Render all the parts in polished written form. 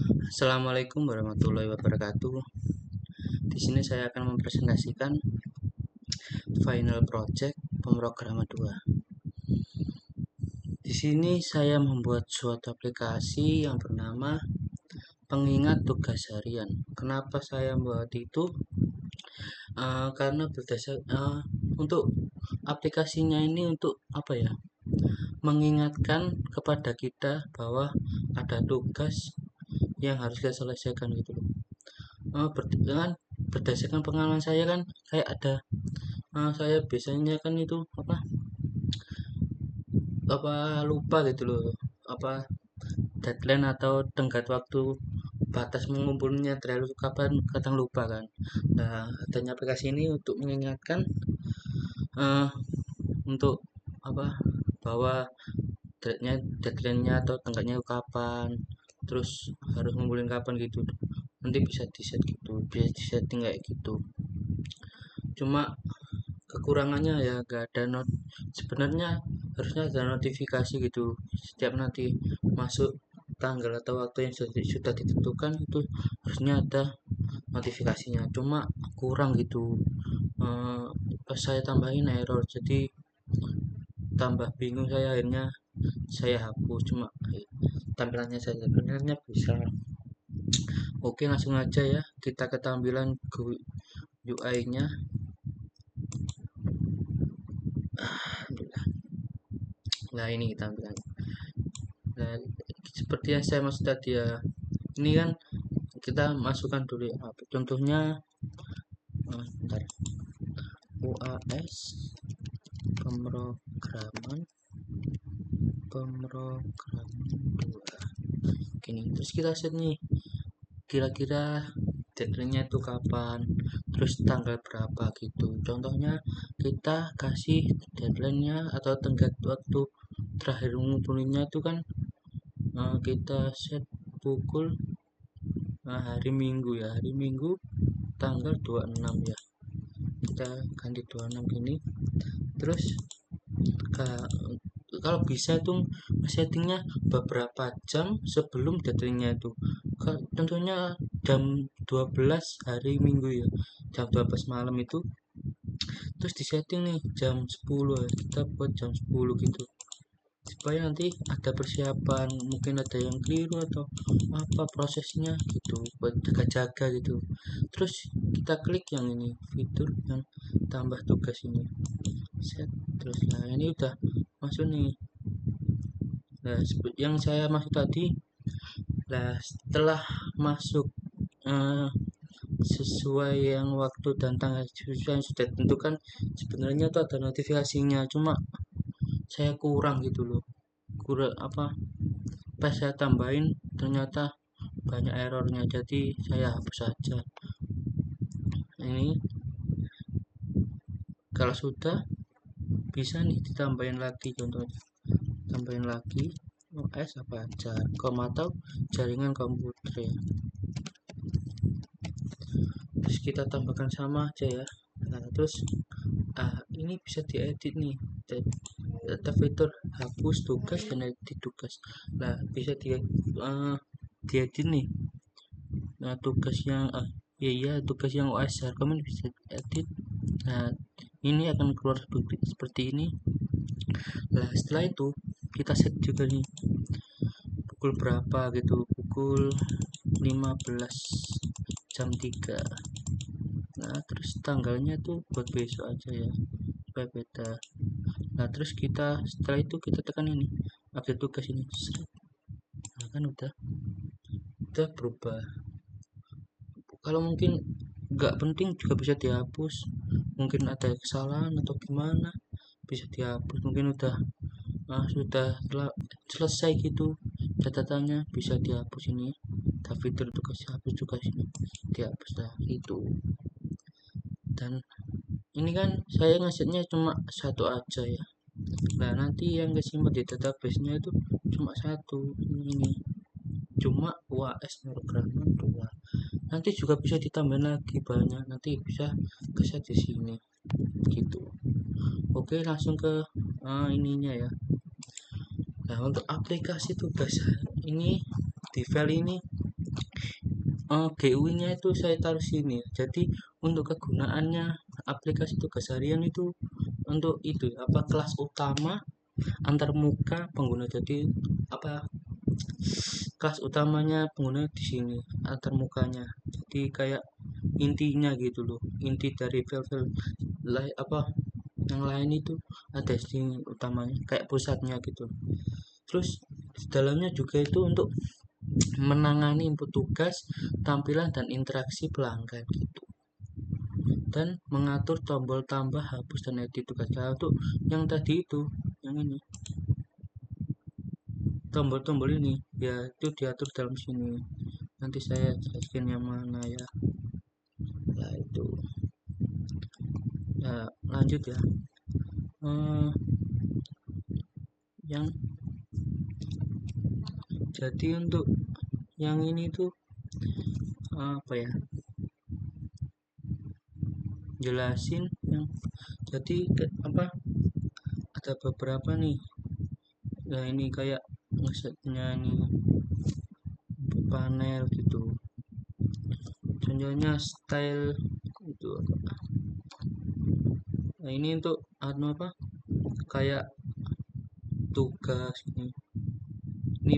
Assalamualaikum warahmatullahi wabarakatuh. Di sini saya akan mempresentasikan final project pemrograman 2. Di sini saya membuat suatu aplikasi yang bernama pengingat tugas harian. Kenapa saya membuat itu? Karena untuk aplikasinya ini untuk apa ya? Mengingatkan kepada kita bahwa ada tugas yang harus kita selesaikan gitu loh. Dengan berdasarkan pengalaman saya kan kayak ada saya biasanya kan itu apa lupa gitu loh, apa deadline atau tenggat waktu batas mengumpulnya terlalu kapan kadang lupa kan. Nah, adanya aplikasi ini untuk mengingatkan eh, untuk apa bahwa deadline-nya atau tenggatnya kapan, terus harus ngumpulin kapan gitu. Nanti bisa di set gitu, bisa di setting kayak gitu. Cuma kekurangannya ya gak ada sebenarnya harusnya ada notifikasi gitu setiap nanti masuk tanggal atau waktu yang sudah ditentukan, itu harusnya ada notifikasinya, cuma kurang gitu. Pas saya tambahin error, jadi tambah bingung saya, akhirnya saya hapus. Cuma tampilannya saja sebenarnya bisa. Oke, langsung aja ya kita ke tampilan UI nya. Nah, ini tampilan. Nah, seperti yang saya maksud tadi ya, ini kan kita masukkan dulu ya. Contohnya bentar. UAS pemrograman 2 gini, terus kita set nih kira-kira deadline-nya itu kapan, terus tanggal berapa gitu. Contohnya kita kasih deadline-nya atau tenggat waktu terakhir ngumpulinnya itu kan kita set pukul hari Minggu ya, hari Minggu tanggal 26 ya, kita ganti 26 gini. Terus kalau bisa itu settingnya beberapa jam sebelum deadline-nya itu. Tentunya jam 12 hari Minggu ya, jam 12 malam itu. Terus di setting nih jam 10 ya, kita buat jam 10 gitu, supaya nanti ada persiapan, mungkin ada yang keliru atau apa prosesnya gitu, buat jaga-jaga gitu. Terus kita klik yang ini, fitur yang tambah tugas ini, set. Terus nah, ini udah masuk nih. Nah, yang saya maksud tadi, nah setelah masuk eh, sesuai yang waktu dan tanggal sesuai yang sudah ditentukan, sebenarnya itu ada notifikasinya, cuma saya kurang gitu loh. Kurang apa, pas saya tambahin ternyata banyak errornya, jadi saya hapus saja. Ini kalau sudah bisa nih ditambahin lagi, contohnya tambahin lagi OS apa aja, atau jaringan komputer ya. Terus kita tambahkan sama aja ya. Nah, terus ini bisa diedit nih, ada fitur hapus tugas dan edit tugas. Nah, bisa diedit nih. Nah, tugas yang tugas yang OS rekomend bisa edit. Nah, ini akan keluar seperti ini. Nah, setelah itu kita set juga nih pukul berapa gitu, pukul 15 jam 3. Nah, terus tanggalnya tuh buat besok aja ya, supaya beda. Nah, terus kita setelah itu kita tekan ini update tugas ini. Nah, kan udah berubah. Kalau mungkin nggak penting juga bisa dihapus, mungkin ada kesalahan atau gimana, bisa dihapus. Mungkin sudah selesai gitu catatannya, bisa dihapus. Ini ada fitur tugas hapus tugas ini, dihapus lah itu. Dan ini kan saya ngasihnya cuma satu aja ya. Nah, nanti yang kesimpan di database-nya itu cuma satu, ini cuma UAS pemrograman 2. Nanti juga bisa ditambahin lagi banyak, nanti bisa keset di sini gitu. Oke, langsung ke ininya ya. Nah, untuk aplikasi tugas ini di file ini GUI-nya itu saya taruh sini. Jadi untuk kegunaannya aplikasi tugas harian itu untuk itu apa kelas utama antar muka pengguna. Jadi apa kelas utamanya pengguna di sini antar mukanya. Jadi kayak intinya gitu loh. Inti dari file-file apa yang lain itu ada di sini utamanya kayak pusatnya gitu. Terus di dalamnya juga itu untuk menangani input tugas, tampilan dan interaksi pelanggan gitu. Dan mengatur tombol tambah, hapus dan edit tugas. Nah, untuk yang tadi itu, yang ini, tombol-tombol ini ya itu diatur dalam sini. Nanti saya jelaskan yang mana ya. Nah, itu. Ya, lanjut ya. Yang jadi untuk yang ini tuh apa ya? Jelasin yang jadi apa ada beberapa nih. Nah, ini kayak ngesetnya ini panel gitu. Contohnya style itu. Nah, ini untuk apa? Kayak tugas ini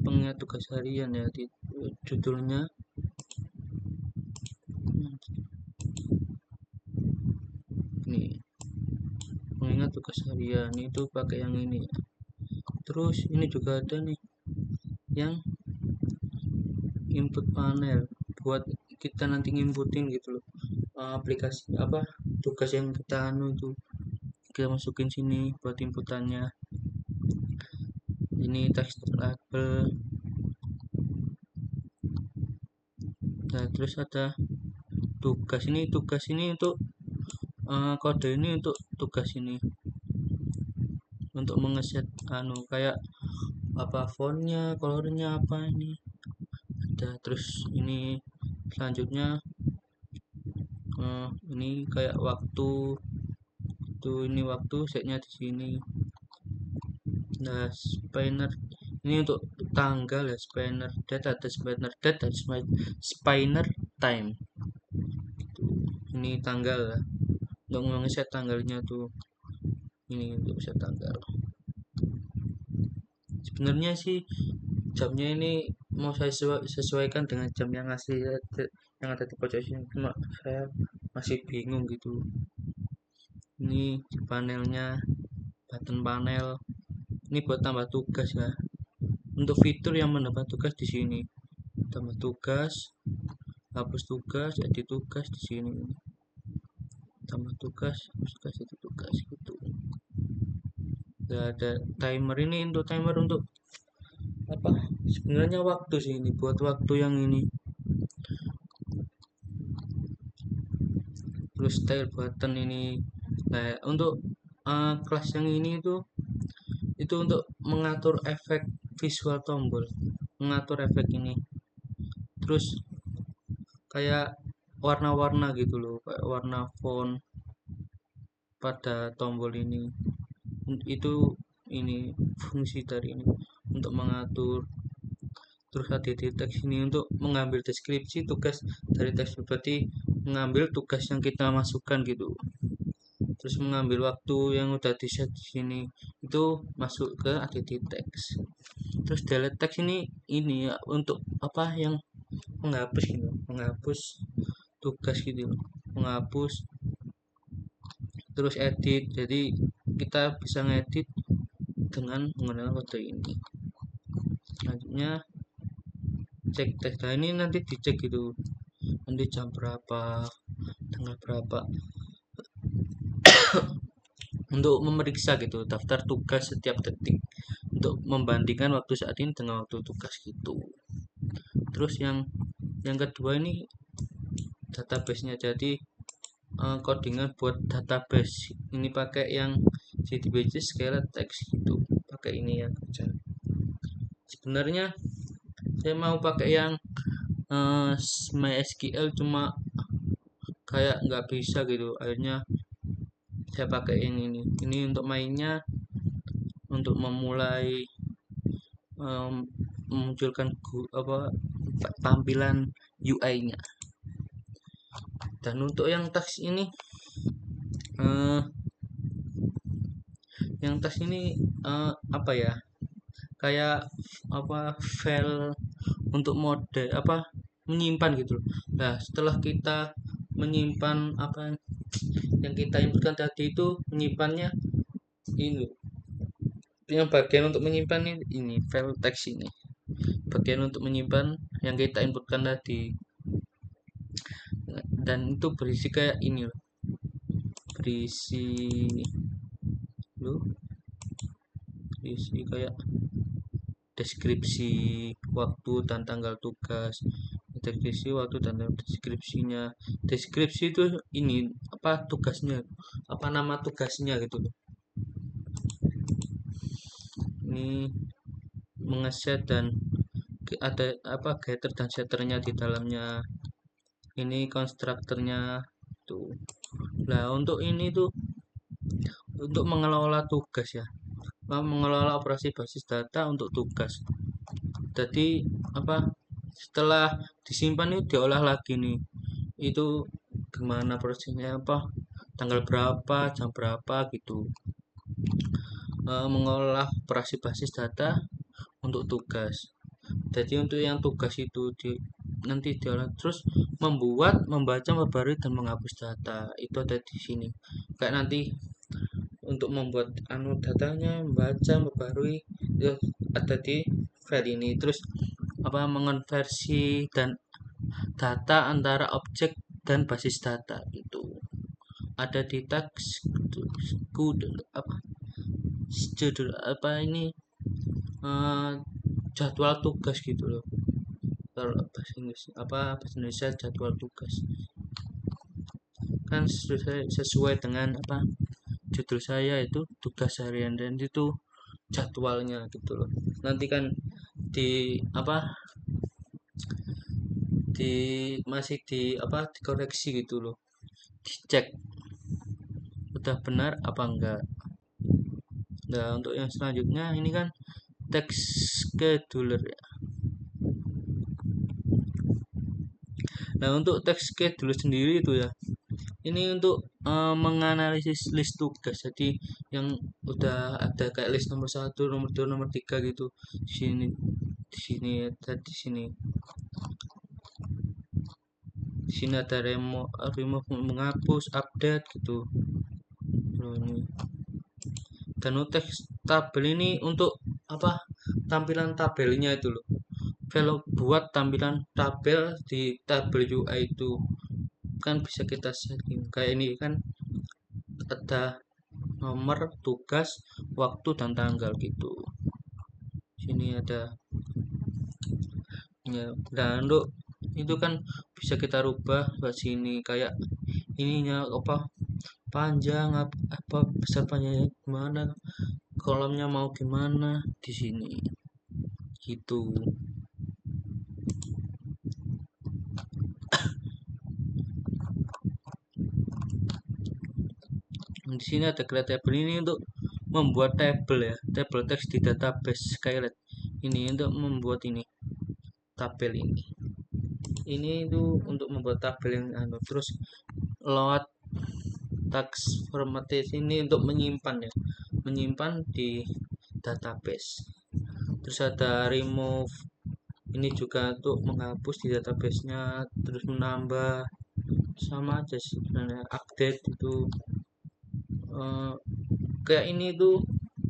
pengingat tugas harian ya di judulnya ini pengingat tugas harian itu pakai yang ini. Terus ini juga ada nih yang input panel buat kita nanti ngimputin gitu loh aplikasi apa tugas yang kita itu kita masukin sini buat inputannya. Ini text label. Nah, terus ada tugas ini untuk kode ini untuk tugas ini untuk mengeset kayak apa fontnya, colornya apa ini ada. Terus ini selanjutnya ini kayak waktu itu ini waktu setnya di sini. Nah, spinner ini untuk tanggal ya, spinner date ada spinner date dan spinner time. Ini tanggal lah untuk ngeset tanggalnya tuh. Ini untuk set tanggal. Sebenarnya sih jamnya ini mau saya sesuaikan dengan jam yang asli yang ada di pojok sini, cuma saya masih bingung gitu. Ini panelnya button panel ini buat tambah tugas ya, untuk fitur yang menambah tugas di sini tambah tugas, hapus tugas, edit tugas di sini, tambah tugas, hapus tugas, edit tugas gitu. Ada timer ini untuk timer untuk apa sebenarnya waktu sih, ini buat waktu yang ini. Terus style button ini. Nah, untuk kelas yang ini itu untuk mengatur efek visual tombol, mengatur efek ini. Terus kayak warna-warna gitu loh, kayak warna font pada tombol ini. Itu ini fungsi dari ini untuk mengatur. Terus ada di teks ini untuk mengambil deskripsi tugas dari teks, berarti mengambil tugas yang kita masukkan gitu. Terus mengambil waktu yang udah di set di sini itu masuk ke edit teks. Terus delete teks ini ya untuk apa yang menghapus gitu, menghapus tugas gitu, menghapus. Terus edit, jadi kita bisa ngedit dengan menggunakan kode ini. Selanjutnya cek teks. Nah, ini nanti dicek gitu nanti jam berapa, tanggal berapa untuk memeriksa gitu daftar tugas setiap detik untuk membandingkan waktu saat ini dengan waktu tugas gitu. Terus yang kedua ini database-nya, jadi codingan buat database ini pakai yang JDBC scale text gitu, pakai ini ya kerja. Sebenarnya saya mau pakai yang MySQL cuma kayak nggak bisa gitu, akhirnya saya pakai yang ini untuk mainnya, untuk memulai memunculkan tampilan UI-nya. Dan untuk yang task ini eh, apa ya, kayak apa, file untuk mode apa, menyimpan gitu loh. Nah, setelah kita menyimpan apa yang kita inputkan tadi, itu menyimpannya ini, yang bagian untuk menyimpan ini file teks ini, bagian untuk menyimpan yang kita inputkan tadi. Dan itu berisi kayak ini loh, berisi loh, berisi kayak deskripsi waktu dan tanggal tugas, deskripsi waktu dan deskripsinya. Deskripsi itu ini apa, tugasnya, apa nama tugasnya gitu loh. Ini mengeset dan ada apa, getter dan setternya di dalamnya. Ini konstruktornya tuh. Nah, untuk ini tuh untuk mengelola tugas ya, mengelola operasi basis data untuk tugas. Jadi apa, setelah disimpan itu diolah lagi nih, itu gimana prosesnya, apa, tanggal berapa, jam berapa gitu. Mengolah operasi basis data untuk tugas. Jadi untuk yang tugas itu nanti diolah, terus membuat, membaca, membarui, dan menghapus data itu ada di sini. Kayak nanti untuk membuat datanya, membaca, membarui, itu ada di file ini. Terus apa, mengonversi dan data antara objek dan basis data itu ada di task apa, judul apa ini, eh, jadwal tugas gitu loh. Kalau bahasa Inggris apa, bahasa Indonesia jadwal tugas kan sesuai dengan apa, judul saya itu tugas harian, dan itu jadwalnya gitu loh. Nanti kan di apa, di masih di apa, dikoreksi gitu loh, dicek udah benar apa enggak. Nah, untuk yang selanjutnya ini kan text scheduler ya. Nah, untuk text scheduler sendiri itu ya, ini untuk menganalisis list tugas. Jadi yang udah ada kayak list nomor 1, nomor 2, nomor 3 gitu. Di sini, di sini ada, di sini. Di sini ada remove, menghapus, update gitu. Loh, ini. Dan teks tabel ini untuk apa? Tampilan tabelnya itu loh. Kalau buat tampilan tabel di tabel UI itu kan bisa kita setting kayak ini kan, ada nomor, tugas, waktu, dan tanggal gitu. Sini ada ya. Dan untuk itu kan bisa kita rubah ke sini, kayak ininya apa, panjang apa, besar panjangnya gimana, kolomnya mau gimana di sini gitu. Di sini ada create table, ini untuk membuat tabel ya, tabel teks di database Skylight. Ini untuk membuat ini tabel ini itu untuk membuat tabel yang terus load tax format ini untuk menyimpan ya, menyimpan di database. Terus ada remove, ini juga untuk menghapus di databasenya. Terus menambah, sama aja sih sebenarnya. Update itu kayak ini tuh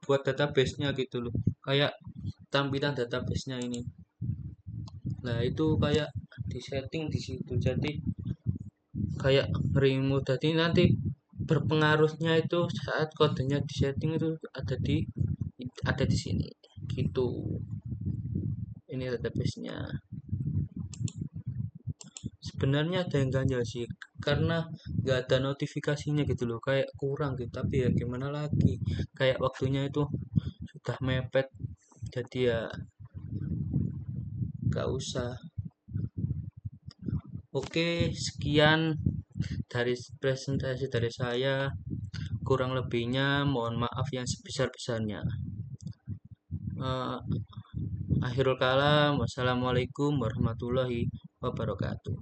buat databasenya gitu loh, kayak tampilan databasenya ini. Nah, itu kayak di setting di situ. Jadi kayak remove, jadi nanti berpengaruhnya itu saat kodenya di setting itu ada di sini gitu. Ini databasenya. Sebenarnya ada yang ganjil sih, karena nggak ada notifikasinya gitu loh, kayak kurang gitu. Tapi ya gimana lagi, kayak waktunya itu sudah mepet, jadi ya nggak usah. Oke, sekian dari presentasi dari saya. Kurang lebihnya mohon maaf yang sebesar-besarnya. Akhirul kalam, wassalamualaikum warahmatullahi wabarakatuh.